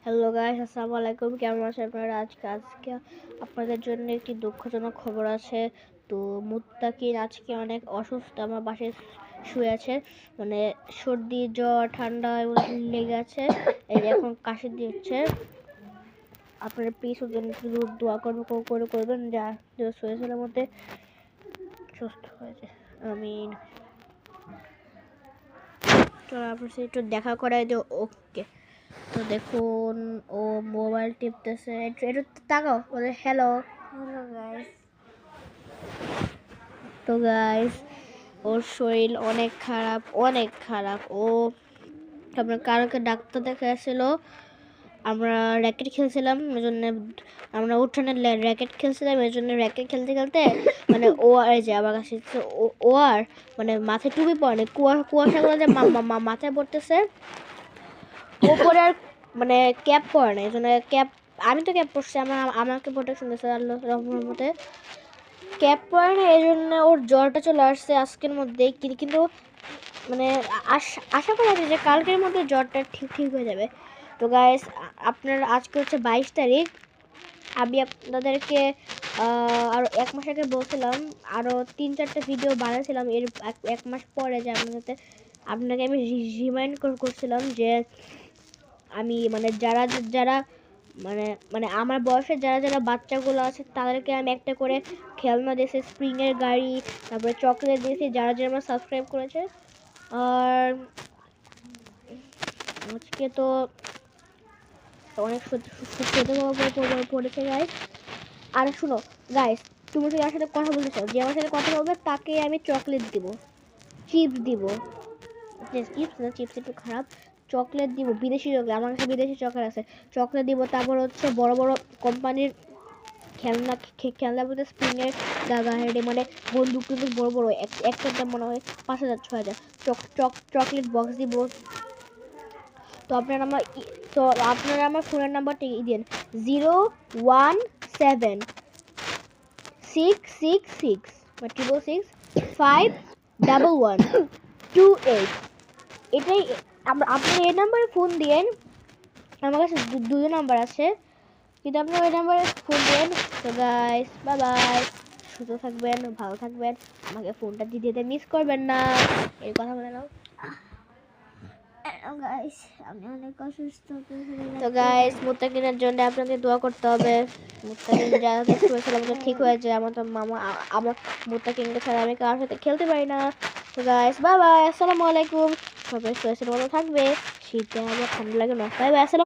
Hello guys, আসসালামু আলাইকুম। কেমন আছেন আপনারা? আজকে আপনাদের জন্য একটি দুঃখজনক খবর আছে। তো মুত্তাকিন আজকে অনেক অসুস্থ, আমার বাসায় শুয়ে আছে। মানে সর্দি, জ্বর, ঠান্ডা এগুলো লেগে আছে। এই যে এখন কাশি দিচ্ছে। আপনারা প্লিজ ওর জন্য দোয়া করবেন যা শরীরের মধ্যে সুস্থ হয়েছে। আমিন। তো আপনার সাথে একটু দেখা করাই যে ওকে। তো দেখুন ও মোবাইল টিপতেছে, একটু তাকাও, বলে হ্যালো গাইস। তো গাইস ওর শরীর অনেক খারাপ। ও আপনার কারোকে ডাক্তার দেখাচ্ছিল। আমরা র্যাকেট খেলছিলাম, এই জন্য আমরা উঠানে র্যাকেট খেলছিলাম, এই জন্য র্যাকেট খেলতে মানে ও আর যে আমার কাছে ও আর মানে মাথায় টুপি পরে কুয়াশাগুলো যে মাথায় পড়তেছে, ওপরে আর মানে ক্যাপ পরে না, এই জন্য ক্যাপ আমি তো ক্যাপ পরছি, আমাকে প্রোটেকশন দিয়েছে আল্লাহ রহমতে। ক্যাপ পরে না, এই জন্য ওর জ্বরটা চলে আসছে আজকের মধ্যেই, কিন্তু মানে আশা করা যায় যে কালকের মধ্যে জ্বরটা ঠিক হয়ে যাবে। তো গাইস আপনার আজকে হচ্ছে 22 তারিখ। আমি আপনাদেরকে আরও 1 মাস আগে বলছিলাম, আরও 3-4টা ভিডিও বানাচ্ছিলাম এর 1 মাস পরে, যে আপনাকে আমি রিমাইন্ড করছিলাম যে আমি মানে যারা মানে আমার বয়সে যারা বাচ্চাগুলো আছে তাদেরকে আমি একটা করে খেলনা দিয়েছি, স্প্রিংয়ের গাড়ি, তারপরে চকলেট দিয়েছি যারা আমার সাবস্ক্রাইব করেছে। আর আজকে তো অনেক পড়েছে গাইস। আর শুনো গাইস, তুমি যদি আমার সাথে কথা বলতে চাও, যে আমার সাথে কথা বলবে তাকে আমি চকলেট দিব, চিপস দিব। চিপস না, চিপস একটু খারাপ, চকলেট দিব, বিদেশি চকলেট, আমার কাছে বিদেশি চকলেট আছে, চকলেট দিব। তারপর হচ্ছে বড় বড় কোম্পানির খেলনা বলতে স্প্রিংয়ের গাড়ি, মানে বন্দুক কিন্তু বড় বড়, একটার দাম মনে হয় 5,000-6,000। চকলেট বক্স দিব। তো আপনারা আমার ফোনের নাম্বারটা দিন 017-666-511-28। এটাই আপনি এই নাম্বারে ফোন দিয়েন। আমার কাছে দুটো নাম্বার আছে, কিন্তু আপনি ওই নাম্বারে ফোন দেন। তো গাইস বাই বাই, সুস্থ থাকবেন, ভালো থাকবেন, আমাকে ফোনটা দিতে মিস করবেন না। এই কথা বলে নাও। গাইস আমি অনেক অসুস্থ। তো গাইস মুত্তাকিনের জন্য আপনাদের দোয়া করতে হবে। মুত্তাকিন যা হয়েছিল আমাদের ঠিক হয়ে যায়। আমার তো মামা আমার মুত্তাকিনকে ছাড়া আমি কারোর সাথে খেলতে পারি না। তো গাইস বাই বাই, আসসালামু আলাইকুম। সবাই সুস্থ ভালো থাকবে। শীতে আমার ঠান্ডা লাগে না। বাই বাই, আসসালাম।